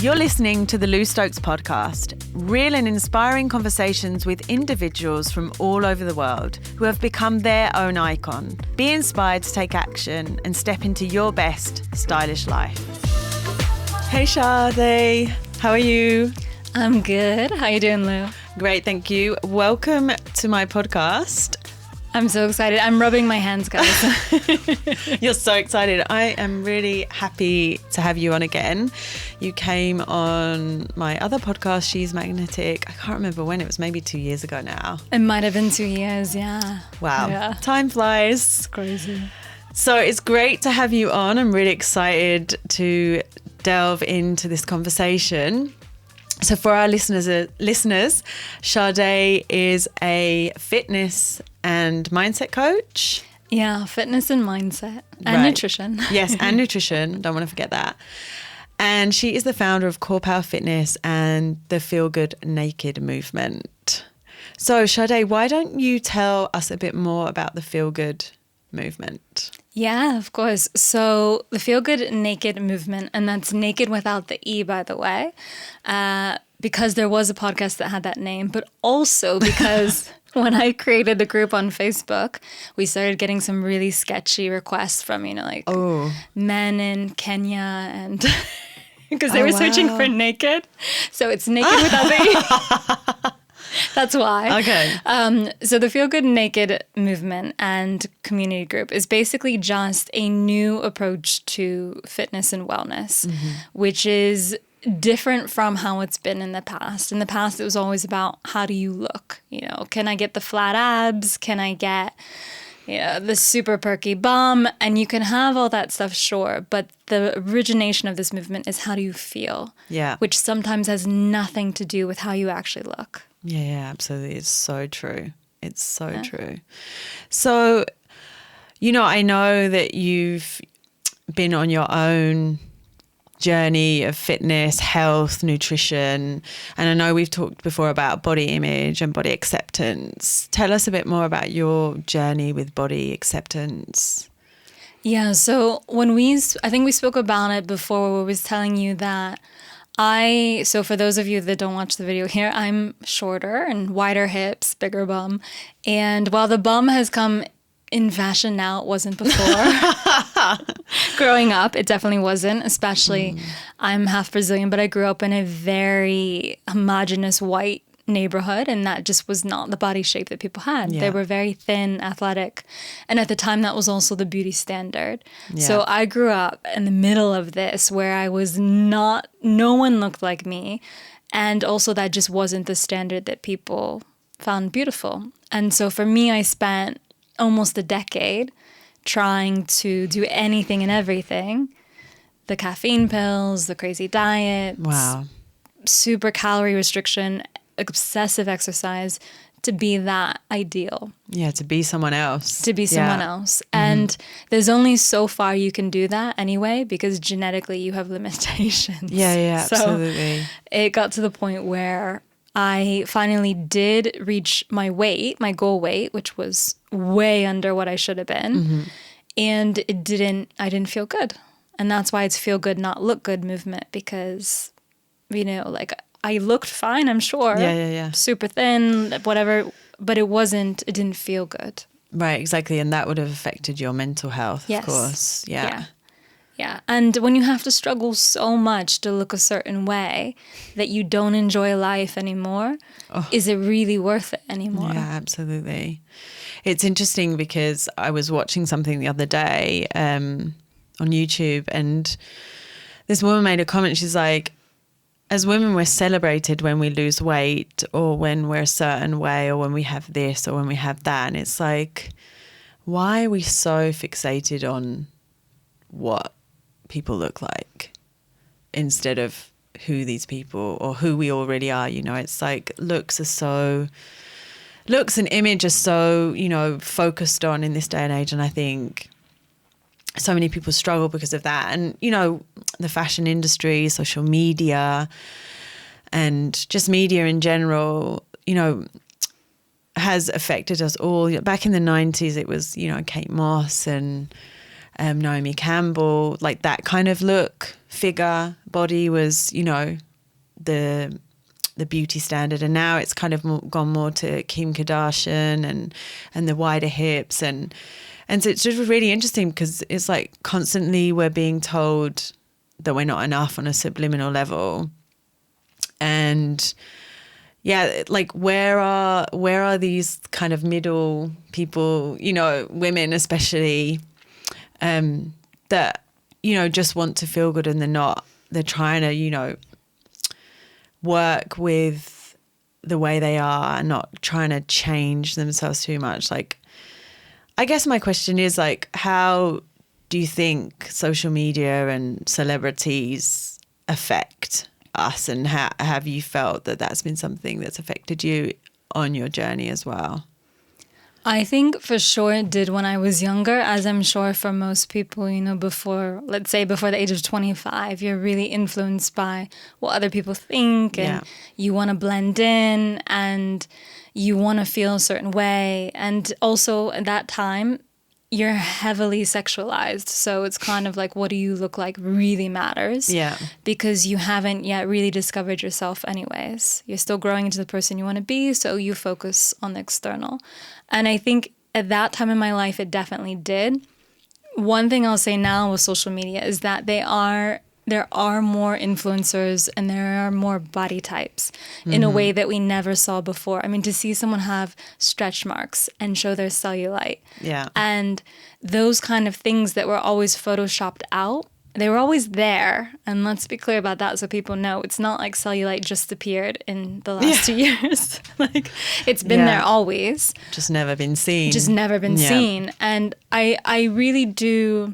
You're listening to the Lou Stokes podcast, real and inspiring conversations with individuals from all over the world who have become their own icon. Be inspired to take action and step into your best stylish life. Hey Chardét, how are you? I'm good. How you doing, Lou? Great, thank you. Welcome to my podcast. I'm so excited. I'm rubbing my hands, guys. You're so excited. I am really happy to have you on again. You came on my other podcast, She's Magnetic. I can't remember when. It was maybe 2 years ago now. It might have been 2 years, yeah. Wow. Yeah. Time flies. It's crazy. So it's great to have you on. I'm really excited to delve into this conversation. So for our listeners, Chardét is a fitness and mindset coach. Yeah, fitness and mindset and nutrition. Yes, and nutrition. Don't want to forget that. And she is the founder of Corpão Fitness and the Feel Good Naked movement. So Chardét, why don't you tell us a bit more about the Feel Good movement? Yeah, of course. So the Feel Good Naked movement, and that's naked without the E, by the way, because there was a podcast that had that name, but also because when I created the group on Facebook, we started getting some really sketchy requests from, men in Kenya and because they were searching for naked. So it's naked without the E. That's why. Okay. So the Feel Good Naked movement and community group is basically just a new approach to fitness and wellness, which is different from how it's been in the past. In the past, it was always about how do you look? Can I get the flat abs? Can I get the super perky bum? And you can have all that stuff, sure. But the origination of this movement is how do you feel? Yeah. Which sometimes has nothing to do with how you actually look. Yeah, absolutely. It's so true. It's so true. So, I know that you've been on your own journey of fitness, health, nutrition, and I know we've talked before about body image and body acceptance. Tell us a bit more about your journey with body acceptance. Yeah, so I think we spoke about it before where I was telling you that so for those of you that don't watch the video here, I'm shorter and wider hips, bigger bum. And while the bum has come in fashion now, it wasn't before. Growing up, it definitely wasn't, especially I'm half Brazilian, but I grew up in a very homogenous white neighborhood, and that just was not the body shape that people had. Yeah. They were very thin, athletic, and at the time that was also the beauty standard. Yeah. So I grew up in the middle of this where I was no one looked like me, and also that just wasn't the standard that people found beautiful. And so for me, I spent almost a decade trying to do anything and everything. The caffeine pills, the crazy diet, super calorie restriction, obsessive exercise to be that ideal. Yeah, to be someone else. To be someone else. And there's only so far you can do that anyway, because genetically you have limitations. Yeah, so absolutely. It got to the point where I finally did reach my goal weight, which was way under what I should have been. And I didn't feel good. And that's why it's feel good, not look good movement, because, I looked fine, I'm sure. Yeah. Super thin, whatever, but it didn't feel good. Right, exactly. And that would have affected your mental health, of course. Yeah. And when you have to struggle so much to look a certain way that you don't enjoy life anymore, is it really worth it anymore? Yeah, absolutely. It's interesting because I was watching something the other day on YouTube, and this woman made a comment. She's like, as women, we're celebrated when we lose weight or when we're a certain way or when we have this or when we have that. And it's like, why are we so fixated on what people look like instead of who these people or who we already are? It's like looks and image are so, focused on in this day and age. And I think so many people struggle because of that. And, the fashion industry, social media, and just media in general, has affected us all. Back in the 90s, it was, Kate Moss and Naomi Campbell, like that kind of look, figure, body was, you know, the beauty standard. And now it's kind of gone more to Kim Kardashian and the wider hips. And so it's just really interesting because it's like constantly we're being told that we're not enough on a subliminal level. And yeah, like where are these kind of middle people, you know, women especially, that, you know, just want to feel good and they're trying to, you know, work with the way they are and not trying to change themselves too much. Like, I guess my question is like, how do you think social media and celebrities affect us, and how have you felt that that's been something that's affected you on your journey as well? I think for sure it did when I was younger, as I'm sure for most people, you know, before the age of 25, you're really influenced by what other people think, and you want to blend in and you want to feel a certain way. And also at that time, you're heavily sexualized. So it's kind of like, what do you look like really matters. Yeah. Because you haven't yet really discovered yourself anyways. You're still growing into the person you want to be. So you focus on the external. And I think at that time in my life, it definitely did. One thing I'll say now with social media is that there are more influencers and there are more body types in a way that we never saw before. I mean, to see someone have stretch marks and show their cellulite, and those kind of things that were always photoshopped out, they were always there. And let's be clear about that so people know it's not like cellulite just appeared in the last 2 years. Like, it's been there always. Just never been seen. Seen. And I really do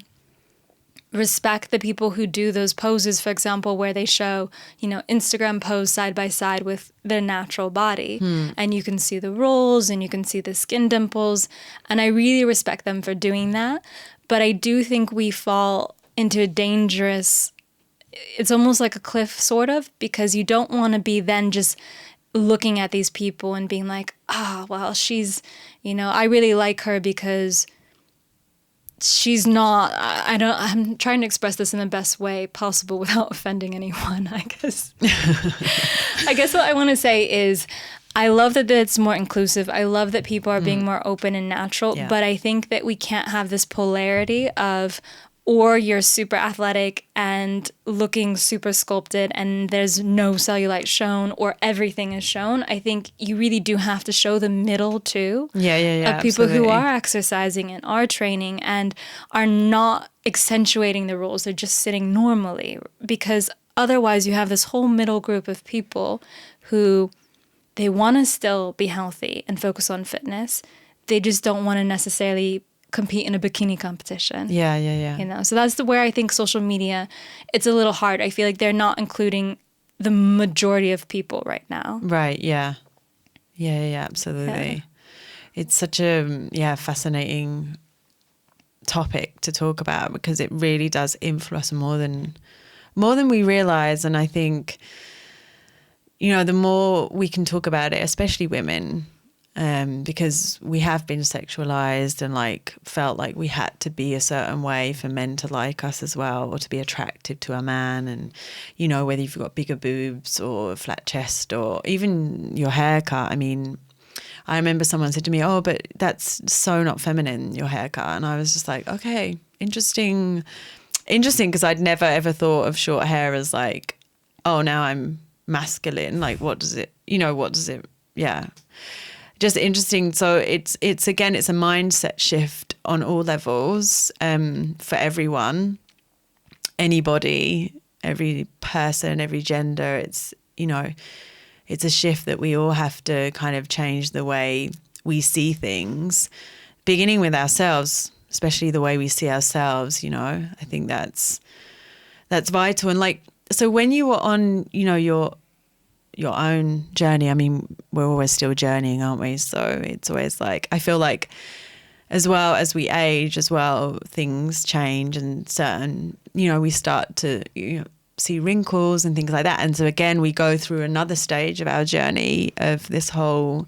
respect the people who do those poses, for example, where they show, you know, Instagram pose side by side with their natural body. And you can see the rolls and you can see the skin dimples. And I really respect them for doing that. But I do think we fall into a dangerous, it's almost like a cliff sort of, because you don't want to be then just looking at these people and being like, well, she's, you know, I really like her because she's not, I'm trying to express this in the best way possible without offending anyone, I guess. I guess what I want to say is I love that it's more inclusive. I love that people are being more open and natural, but I think that we can't have this polarity of, or you're super athletic and looking super sculpted and there's no cellulite shown, or everything is shown. I think you really do have to show the middle too. Of people who are exercising and are training and are not accentuating the rules. They're just sitting normally, because otherwise you have this whole middle group of people who they want to still be healthy and focus on fitness. They just don't want to necessarily compete in a bikini competition. You know, so that's where I think social media, it's a little hard. I feel like they're not including the majority of people right now. Right. Yeah, absolutely. It's such a fascinating topic to talk about, because it really does influence more than we realize. And I think, you know, the more we can talk about it, especially women, because we have been sexualized and like felt like we had to be a certain way for men to like us as well, or to be attractive to a man. And, you know, whether you've got bigger boobs or a flat chest or even your haircut. I mean, I remember someone said to me, "Oh, but that's so not feminine, your haircut." And I was just like, okay, interesting, because I'd never ever thought of short hair as like, oh, now I'm masculine. Like, just interesting. So it's again, it's a mindset shift on all levels, for everyone, anybody, every person, every gender. It's, you know, it's a shift that we all have to kind of change the way we see things, beginning with ourselves, especially the way we see ourselves. You know, I think that's vital. And like, so when you were on, you know, your own journey, I mean, we're always still journeying, aren't we? So it's always like, I feel like as well as we age as well, things change, and certain, you know, we start to, you know, see wrinkles and things like that. And so again, we go through another stage of our journey of this whole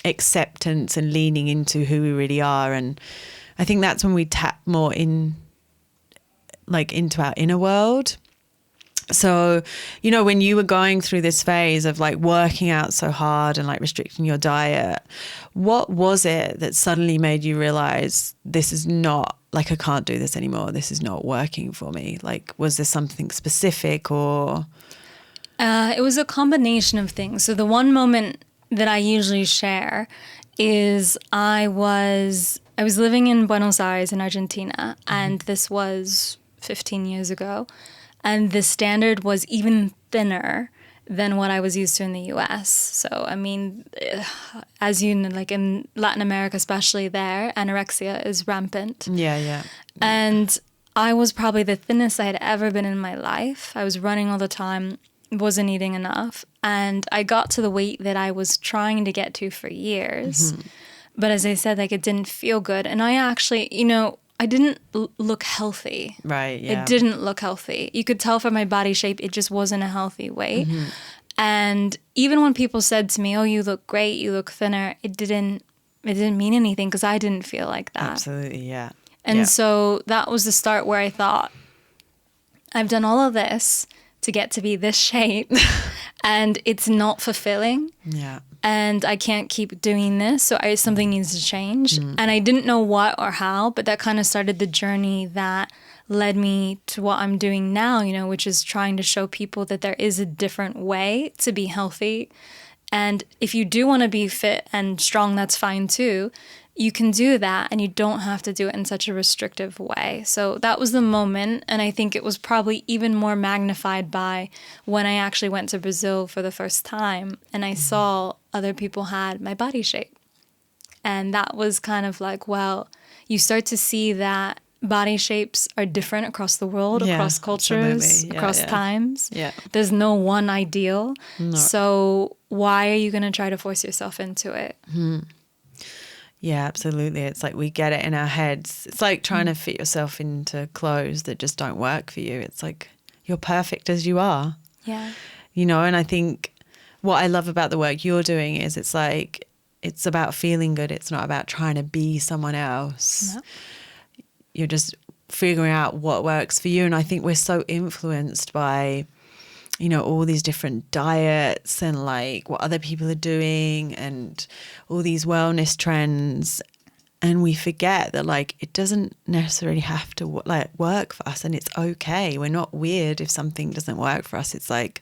acceptance and leaning into who we really are. And I think that's when we tap more into like into our inner world. So, you know, when you were going through this phase of like working out so hard and like restricting your diet, what was it that suddenly made you realize this is not, like, I can't do this anymore, this is not working for me? Like, was there something specific or? It was a combination of things. So the one moment that I usually share is I was living in Buenos Aires in Argentina, and this was 15 years ago. And the standard was even thinner than what I was used to in the US. So, I mean, as you know, like in Latin America, especially there, anorexia is rampant. Yeah. And I was probably the thinnest I had ever been in my life. I was running all the time, wasn't eating enough. And I got to the weight that I was trying to get to for years. But as I said, like, it didn't feel good. And I actually, you know, I didn't look healthy. Right, yeah. It didn't look healthy. You could tell from my body shape, it just wasn't a healthy weight. And even when people said to me, oh, you look great, you look thinner, it didn't mean anything because I didn't feel like that. Absolutely, yeah. And so that was the start where I thought, I've done all of this to get to be this shape and it's not fulfilling. Yeah. And I can't keep doing this, so something needs to change. And I didn't know what or how, but that kind of started the journey that led me to what I'm doing now, you know, which is trying to show people that there is a different way to be healthy. And if you do want to be fit and strong, that's fine too. You can do that, and you don't have to do it in such a restrictive way. So that was the moment, and I think it was probably even more magnified by when I actually went to Brazil for the first time, and I saw other people had my body shape. And that was kind of like, well, you start to see that body shapes are different across the world, across cultures, across times. Yeah. There's no one ideal. No. So why are you going to try to force yourself into it? Yeah, absolutely. It's like we get it in our heads. It's like trying to fit yourself into clothes that just don't work for you. It's like you're perfect as you are. Yeah. You know, and I think what I love about the work you're doing is it's like it's about feeling good. It's not about trying to be someone else. No. You're just figuring out what works for you. And I think we're so influenced by, you know, all these different diets and like what other people are doing and all these wellness trends. And we forget that like it doesn't necessarily have to like work for us, and it's okay. We're not weird if something doesn't work for us. It's like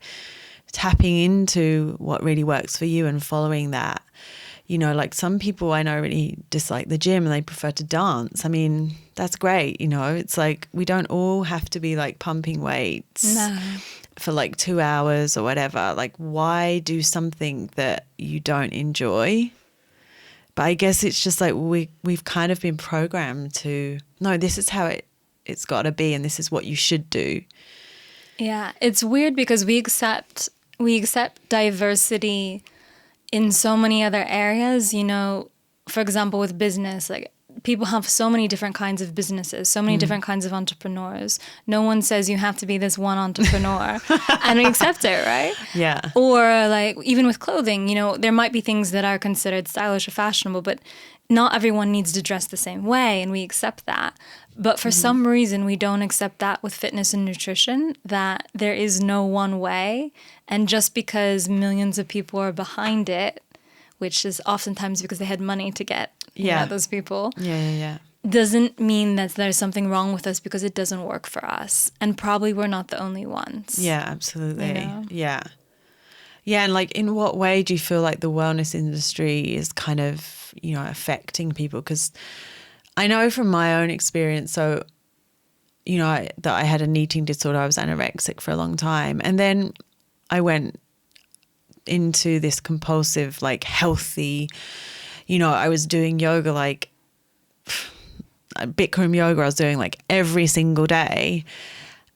tapping into what really works for you and following that. You know, like some people I know really dislike the gym and they prefer to dance. I mean, that's great. You know, it's like we don't all have to be like pumping weights for like 2 hours or whatever. Like, why do something that you don't enjoy? But I guess it's just like we've kind of been programmed to, no, this is how it's got to be and this is what you should do. Yeah, it's weird because we accept diversity in so many other areas. You know, for example, with business, like people have so many different kinds of businesses, so many different kinds of entrepreneurs. No one says you have to be this one entrepreneur and we accept it, right? Yeah. Or like even with clothing, you know, there might be things that are considered stylish or fashionable, but not everyone needs to dress the same way, and we accept that. But for some reason, we don't accept that with fitness and nutrition, that there is no one way. And just because millions of people are behind it, which is oftentimes because they had money to get those people, doesn't mean that there's something wrong with us because it doesn't work for us. And probably we're not the only ones. Yeah, absolutely. You know? Yeah. Yeah, and like in what way do you feel like the wellness industry is kind of, you know, affecting people? Because I know from my own experience, so, you know, that I had an eating disorder. I was anorexic for a long time. And then I went into this compulsive, like healthy, you know, I was doing yoga, like Bikram yoga I was doing like every single day,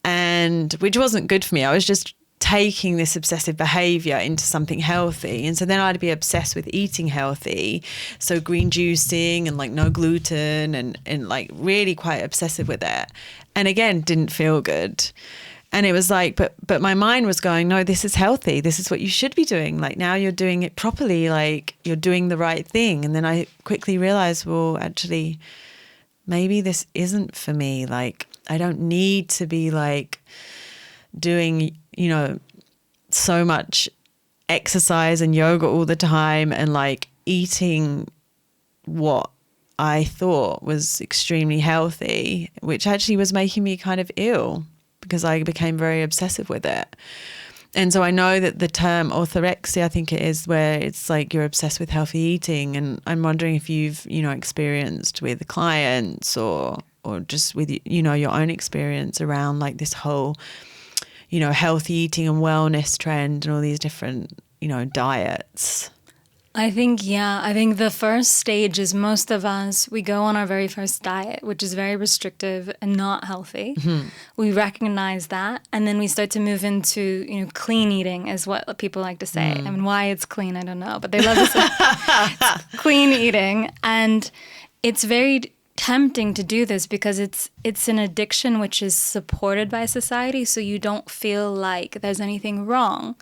and which wasn't good for me. I was just taking this obsessive behavior into something healthy. And so then I'd be obsessed with eating healthy. So green juicing and like no gluten and like really quite obsessive with it. And again, didn't feel good. And it was like, but my mind was going, no, this is healthy. This is what you should be doing. Like now you're doing it properly, like you're doing the right thing. And then I quickly realized, well, actually, maybe this isn't for me. Like I don't need to be like doing, so much exercise and yoga all the time and like eating what I thought was extremely healthy, which actually was making me kind of ill because I became very obsessive with it. And so I know that the term orthorexia, I think it is, where it's like you're obsessed with healthy eating. And I'm wondering if you've, experienced with clients or just with, your own experience around like this whole, healthy eating and wellness trend and all these different, diets. I think the first stage is most of us, we go on our very first diet, which is very restrictive and not healthy. Mm-hmm. We recognize that. And then we start to move into, clean eating is what people like to say. I mean, why it's clean, I don't know, but they love to say it's clean eating. And it's very tempting to do this because it's an addiction which is supported by society. So you don't feel like there's anything wrong.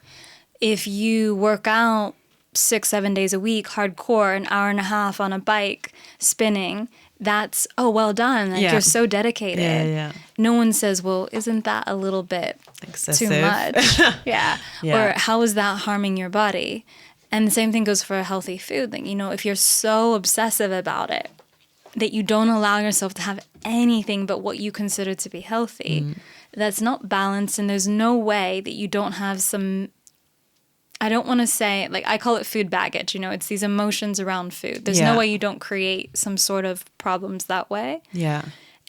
If you work out 6-7 days a week, hardcore, an hour and a half on a bike, spinning, that's, well done. Like, you're so dedicated. Yeah. No one says, well, isn't that a little bit excessive? Too much? Yeah. Or how is that harming your body? And the same thing goes for a healthy food. Like, if you're so obsessive about it that you don't allow yourself to have anything but what you consider to be healthy, that's not balanced. And there's no way that you don't have some, I don't want to say, like, I call it food baggage. It's these emotions around food. There's no way you don't create some sort of problems that way. Yeah.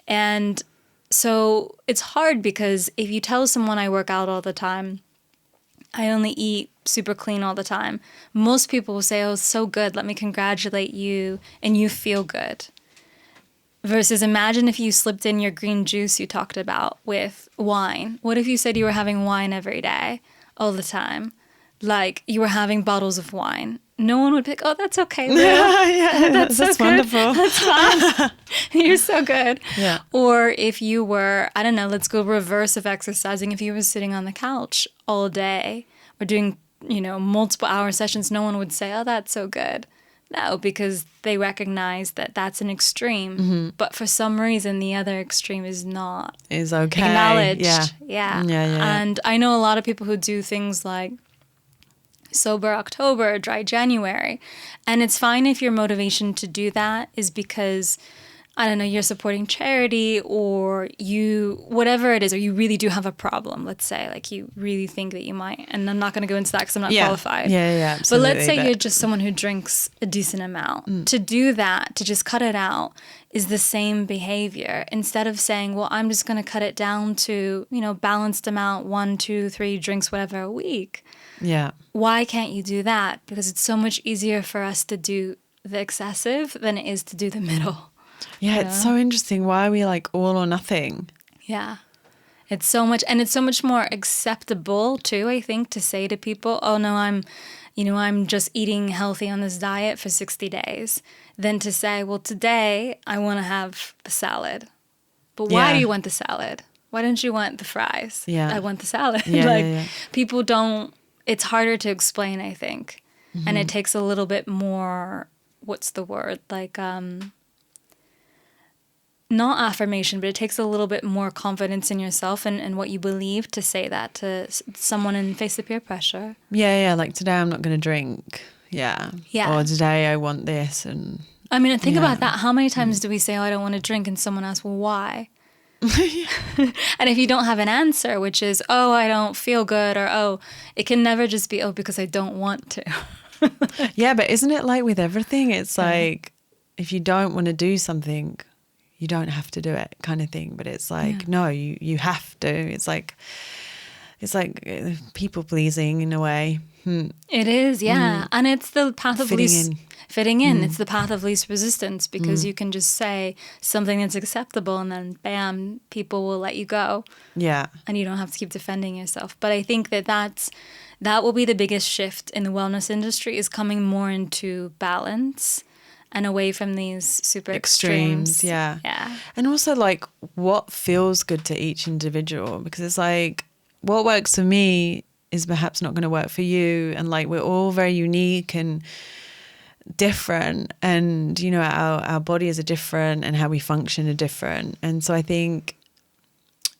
And so it's hard because if you tell someone I work out all the time, I only eat super clean all the time, most people will say, oh, so good. Let me congratulate you. And you feel good. Versus imagine if you slipped in your green juice you talked about with wine. What if you said you were having wine every day, all the time? Like you were having bottles of wine. No one would pick, oh, that's okay, Lou. That's so wonderful. That's fine. You're so good. Yeah. Or if you were, I don't know, let's go reverse of exercising. If you were sitting on the couch all day or doing, multiple hour sessions, no one would say, oh, that's so good. No, because they recognize that that's an extreme. Mm-hmm. But for some reason, the other extreme is not okay. Acknowledged. Yeah. And I know a lot of people who do things like sober October, dry January. And it's fine if your motivation to do that is because, I don't know, you're supporting charity or whatever it is, or you really do have a problem, let's say, like you really think that you might. And I'm not going to go into that because I'm not qualified. Yeah, absolutely. But let's say you're just someone who drinks a decent amount. To do that, to just cut it out, is the same behavior. Instead of saying, well, I'm just going to cut it down to, balanced amount, 1, 2, 3 drinks, whatever a week. Yeah. Why can't you do that? Because it's so much easier for us to do the excessive than it is to do the middle. Yeah, it's so interesting. Why are we like all or nothing? Yeah. It's so much, and it's so much more acceptable too, I think, to say to people, oh no, I'm just eating healthy on this diet for 60 days, than to say, well, today I want to have the salad. But why do you want the salad? Why don't you want the fries? Yeah. I want the salad. Yeah, people don't, it's harder to explain, I think. Mm-hmm. And it takes a little bit more, what's the word? Like, not affirmation, but it takes a little bit more confidence in yourself and what you believe to say that to someone and face the peer pressure. Yeah. Like today I'm not going to drink. Yeah. Or today I want this. And I mean, think about that. How many times do we say, oh, I don't want to drink? And someone asks, well, why? And if you don't have an answer, which is, oh, I don't feel good, or, oh, it can never just be, oh, because I don't want to. Yeah, but isn't it like with everything? It's like, if you don't want to do something, you don't have to do it kind of thing. But it's like, no, you have to. It's like people pleasing in a way. It is, yeah. And it's the path of fitting in. It's the path of least resistance because you can just say something that's acceptable and then bam, people will let you go. Yeah. And you don't have to keep defending yourself. But I think that will be the biggest shift in the wellness industry, is coming more into balance and away from these super extremes. Yeah. And also like what feels good to each individual, because it's like what works for me is perhaps not going to work for you. And like we're all very unique and different, and our bodies are different and how we function are different. And so I think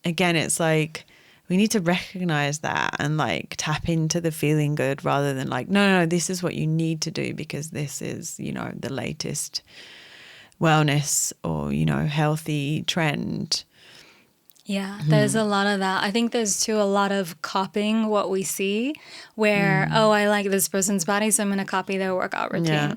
again, it's like we need to recognize that and like tap into the feeling good rather than like, no, this is what you need to do because this is, you know, the latest wellness or, you know, healthy trend. Yeah, there's a lot of that. I think there's too a lot of copying what we see where, I like this person's body, so I'm going to copy their workout routine. Yeah.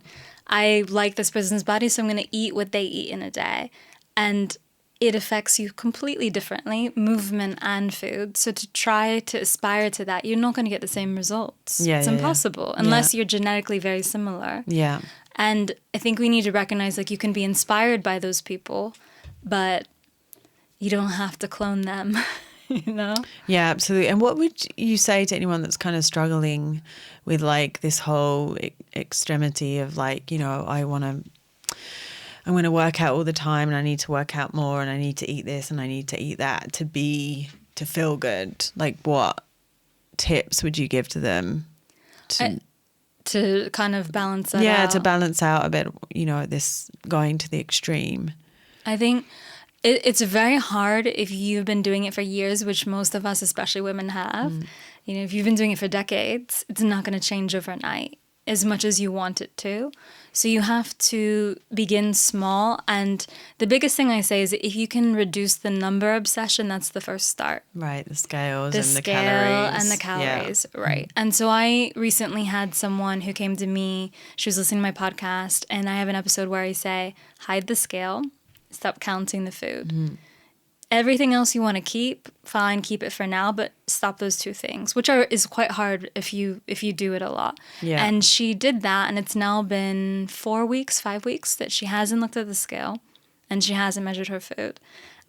I like this person's body, so I'm going to eat what they eat in a day. And it affects you completely differently, movement and food. So to try to aspire to that, you're not going to get the same results. It's impossible unless you're genetically very similar. Yeah. And I think we need to recognize like you can be inspired by those people, but you don't have to clone them, you know? Yeah, absolutely. And what would you say to anyone that's kind of struggling with like this whole extremity of like, you know, I'm going to work out all the time and I need to work out more and I need to eat this and I need to eat that to feel good. Like what tips would you give to them to kind of balance that out? Yeah, to balance out a bit, you know, this going to the extreme. I think it's very hard if you've been doing it for years, which most of us, especially women, have. You know, if you've been doing it for decades, it's not going to change overnight as much as you want it to. So you have to begin small. And the biggest thing I say is if you can reduce the number obsession, that's the first start. Right, the scales the and the scale calories. And the calories, yeah. Right. And so I recently had someone who came to me, she was listening to my podcast, and I have an episode where I say, hide the scale, stop counting the food. Everything else you want to keep, fine, keep it for now, but stop those two things, which is quite hard if you do it a lot. Yeah. And she did that, and it's now been 5 weeks that she hasn't looked at the scale and she hasn't measured her food.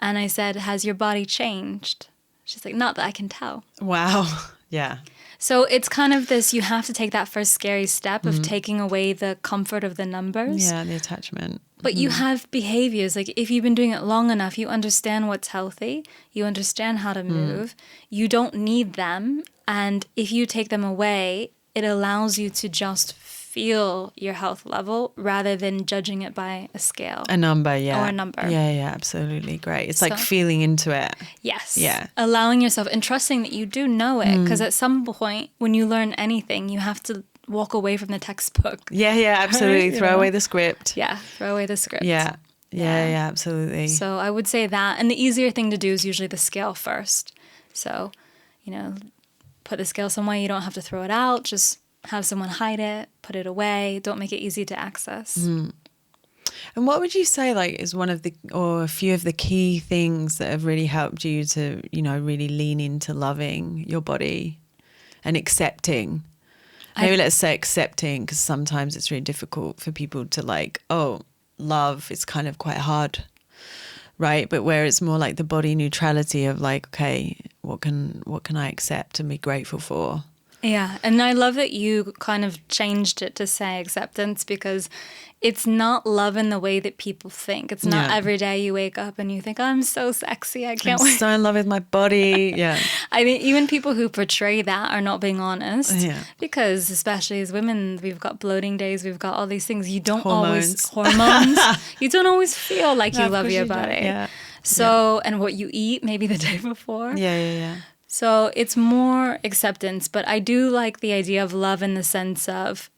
And I said, has your body changed? She's like, not that I can tell. Wow. Yeah. So it's kind of this, you have to take that first scary step of taking away the comfort of the numbers. Yeah, the attachment. But you have behaviors, like if you've been doing it long enough, you understand what's healthy, you understand how to move, you don't need them. And if you take them away, it allows you to just feel your health level rather than judging it by a scale. A number, yeah. Or a number. Yeah, absolutely. Great. It's like feeling into it. Yes. Yeah. Allowing yourself and trusting that you do know it. Because at some point, when you learn anything, you have to walk away from the textbook. Yeah, absolutely. Throw away the script. Yeah, throw away the script. Yeah, absolutely. So I would say that. And the easier thing to do is usually the scale first. So, you know, put the scale somewhere. You don't have to throw it out. Just have someone hide it, put it away. Don't make it easy to access. And what would you say like is one of the, or a few of the key things that have really helped you to, you know, really lean into loving your body and accepting? Maybe let's say accepting, because sometimes it's really difficult for people to like, love is kind of quite hard, right? But where it's more like the body neutrality of like, okay, what can I accept and be grateful for? Yeah, and I love that you kind of changed it to say acceptance, because it's not love in the way that people think. It's not every day you wake up and you think, I'm so sexy, I can't wait. I'm so in love with my body. Yeah. I mean, even people who portray that are not being honest. Yeah. Because especially as women, we've got bloating days, we've got all these things. You don't hormones. You don't always feel like you love your body. Yeah. So, and what you eat maybe the day before. Yeah. So it's more acceptance, but I do like the idea of love in the sense of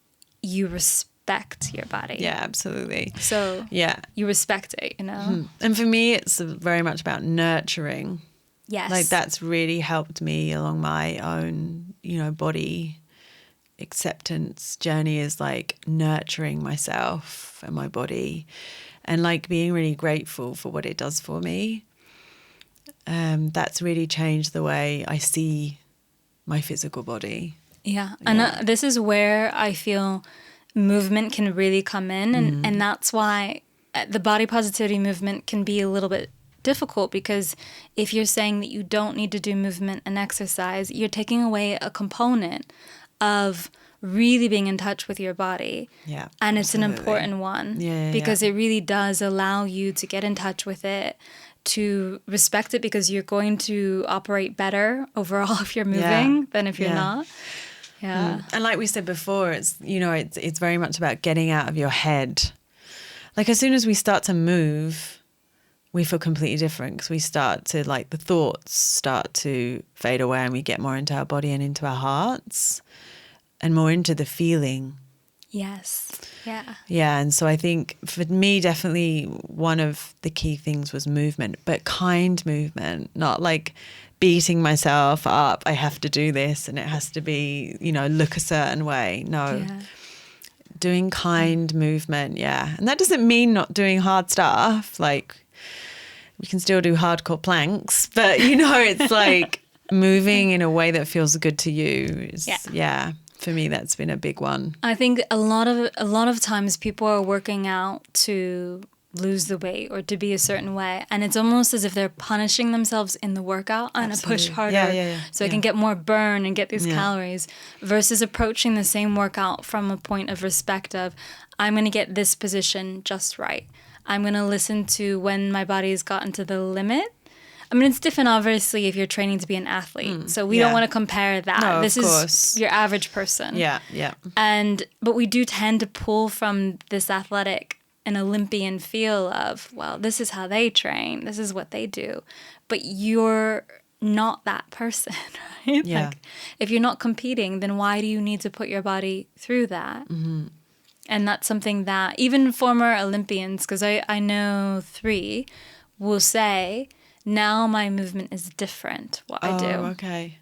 you respect your body. Yeah, absolutely. So you respect it, you know? And for me, it's very much about nurturing. Yes. Like that's really helped me along my own, you know, body acceptance journey, is like nurturing myself and my body and like being really grateful for what it does for me. That's really changed the way I see my physical body. Yeah. And this is where I feel movement can really come in. And that's why the body positivity movement can be a little bit difficult, because if you're saying that you don't need to do movement and exercise, you're taking away a component of really being in touch with your body. Yeah. And it's an important one. Because it really does allow you to get in touch with it, to respect it, because you're going to operate better overall if you're moving than if you're not. Yeah. And like we said before, it's, you know, it's very much about getting out of your head. Like as soon as we start to move, we feel completely different because we start to, like, the thoughts start to fade away and we get more into our body and into our hearts and more into the feeling. Yes. Yeah. Yeah. And so I think for me, definitely one of the key things was movement, but kind movement, not like beating myself up. I have to do this and it has to be, you know, look a certain way. No. Yeah. Doing kind movement. Yeah. And that doesn't mean not doing hard stuff. Like, we can still do hardcore planks, but, you know, it's like moving in a way that feels good to you. Yeah. For me, that's been a big one. I think a lot of times people are working out to lose the weight or to be a certain way, and it's almost as if they're punishing themselves in the workout. I'm gonna push harder so I can get more burn and get these calories, versus approaching the same workout from a point of respect of, I'm gonna get this position just right. I'm gonna listen to when my body has gotten to the limit. I mean, it's different, obviously, if you're training to be an athlete. So we don't want to compare that. No, this of is course. your average person. Yeah. But we do tend to pull from this athletic and Olympian feel of, well, this is how they train. This is what they do. But you're not that person, right? Yeah. Like, if you're not competing, then why do you need to put your body through that? Mm-hmm. And that's something that even former Olympians, because I know 3, will say, now my movement is different, what I do. Oh, okay.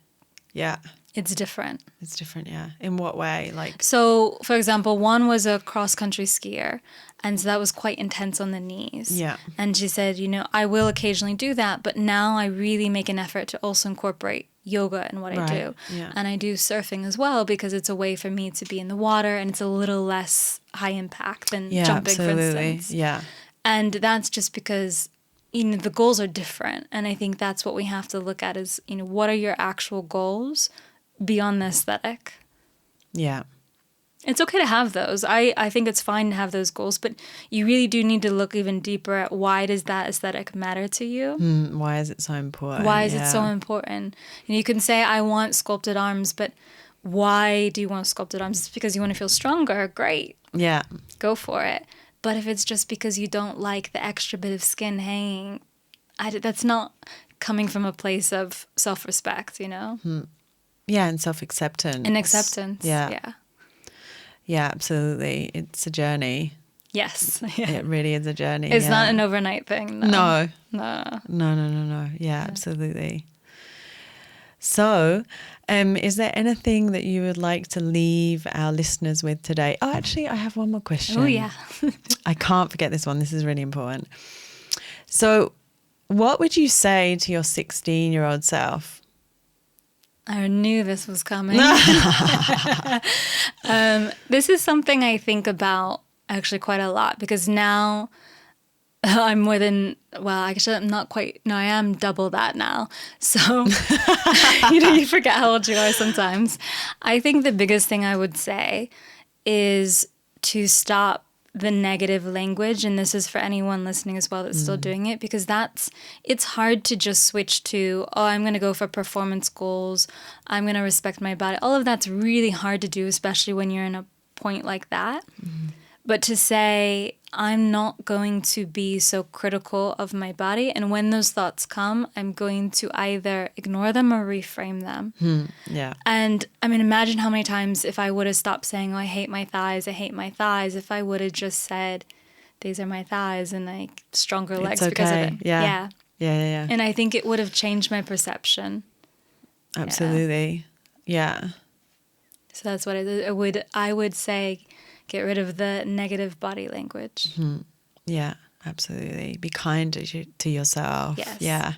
Yeah. It's different. It's different, yeah. In what way? Like, so, for example, one was a cross-country skier, and so that was quite intense on the knees. Yeah. And she said, you know, I will occasionally do that, but now I really make an effort to also incorporate yoga in what I do. Yeah. And I do surfing as well because it's a way for me to be in the water and it's a little less high impact than jumping, for instance. Yeah. And that's just because, you know, the goals are different. And I think that's what we have to look at is, you know, what are your actual goals beyond the aesthetic? Yeah. It's okay to have those. I think it's fine to have those goals, but you really do need to look even deeper at why does that aesthetic matter to you? Why is it so important? Why is it so important? And you can say, I want sculpted arms, but why do you want sculpted arms? It's because you want to feel stronger. Great. Yeah. Go for it. But if it's just because you don't like the extra bit of skin hanging, that's not coming from a place of self-respect, you know? Yeah, and self-acceptance. And acceptance. Yeah. Yeah, absolutely. It's a journey. Yes. It really is a journey. It's not an overnight thing. No. Yeah, absolutely. So, is there anything that you would like to leave our listeners with today? Oh, actually, I have one more question. Oh, yeah. I can't forget this one. This is really important. So, what would you say to your 16-year-old self? I knew this was coming. This is something I think about actually quite a lot because now I'm more than, well, actually I'm not quite, no, I am double that now. So, you know, you forget how old you are sometimes. I think the biggest thing I would say is to stop the negative language, and this is for anyone listening as well that's still doing it, because it's hard to just switch to, oh, I'm going to go for performance goals, I'm going to respect my body. All of that's really hard to do, especially when you're in a point like that. But to say, I'm not going to be so critical of my body, and when those thoughts come, I'm going to either ignore them or reframe them. Yeah. And I mean, imagine how many times if I would have stopped saying, oh, I hate my thighs, if I would have just said, these are my thighs and like stronger legs because of it. Yeah. And I think it would have changed my perception. Absolutely. Yeah. So that's what I would say. Get rid of the negative body language. Yeah, absolutely. Be kind to yourself. Yes. Yeah.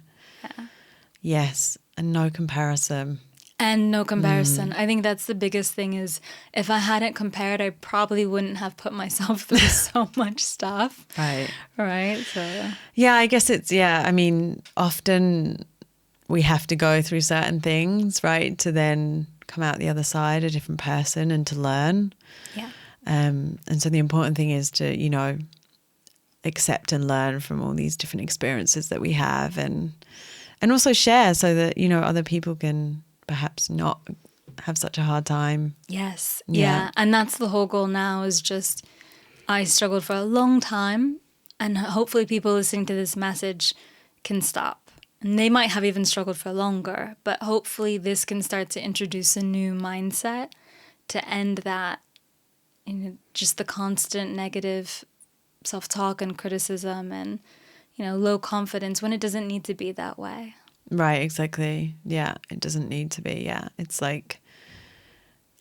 Yes. And no comparison. And no comparison. I think that's the biggest thing is if I hadn't compared, I probably wouldn't have put myself through so much stuff. Right. So. Yeah, I guess I mean, often we have to go through certain things, right, to then come out the other side a different person and to learn. Yeah. And so the important thing is to, you know, accept and learn from all these different experiences that we have and also share so that, you know, other people can perhaps not have such a hard time. Yes. Yeah. And that's the whole goal now is just I struggled for a long time And hopefully people listening to this message can stop. And they might have even struggled for longer, but hopefully this can start to introduce a new mindset to end that, just the constant negative self-talk and criticism and, low confidence when it doesn't need to be that way. Right, exactly. Yeah, it doesn't need to be. Yeah, it's like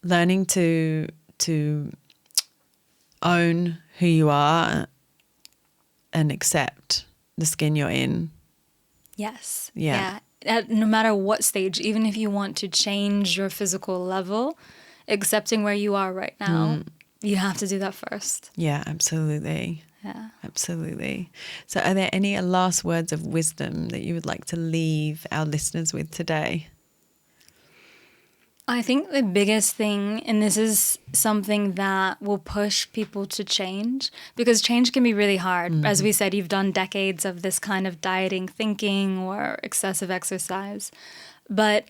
learning to own who you are and accept the skin you're in. Yes. Yeah. No matter what stage, even if you want to change your physical level, accepting where you are right now, you have to do that first. Yeah, absolutely. Yeah. Absolutely. So are there any last words of wisdom that you would like to leave our listeners with today? I think the biggest thing, and this is something that will push people to change, because change can be really hard. As we said, you've done decades of this kind of dieting thinking or excessive exercise. But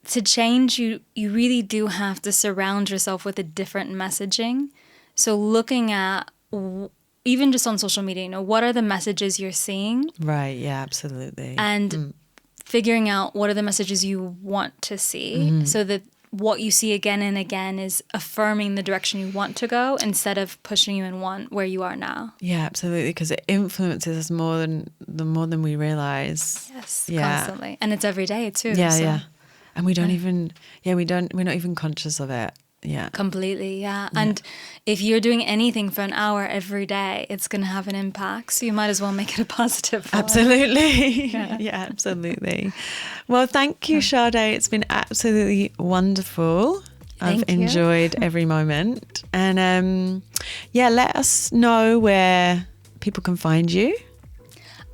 to change, you really do have to surround yourself with a different messaging. So looking at, even just on social media, what are the messages you're seeing? Right, yeah, absolutely. And figuring out what are the messages you want to see, so that what you see again and again is affirming the direction you want to go instead of pushing you in one where you are now. Yeah, absolutely, because it influences us more than we realize. Yes, constantly. And it's every day too. Yeah, yeah. And we don't even, we're not even conscious of it. Yeah. Completely, yeah. And if you're doing anything for an hour every day, it's going to have an impact. So you might as well make it a positive one. Absolutely. Yeah, absolutely. Well, thank you, Chardét. It's been absolutely wonderful. I've enjoyed every moment. And let us know where people can find you.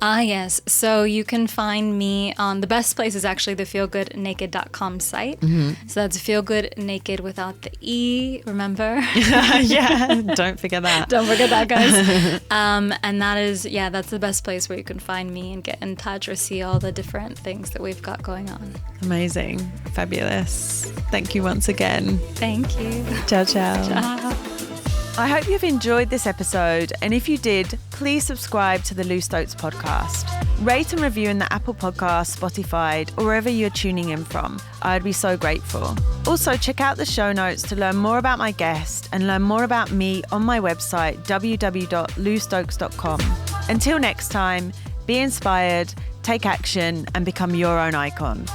Yes. So you can find me on, the best place is actually the feelgoodnaked.com site. So that's feelgood naked without the E, remember? Yeah, don't forget that. Don't forget that, guys. And that is, that's the best place where you can find me and get in touch or see all the different things that we've got going on. Amazing. Fabulous. Thank you once again. Thank you. Ciao, ciao. Ciao. I hope you've enjoyed this episode, and if you did, please subscribe to the Lou Stokes podcast. Rate and review in the Apple Podcasts, Spotify, or wherever you're tuning in from. I'd be so grateful. Also, check out the show notes to learn more about my guest and learn more about me on my website, www.loustokes.com. Until next time, be inspired, take action, and become your own icon.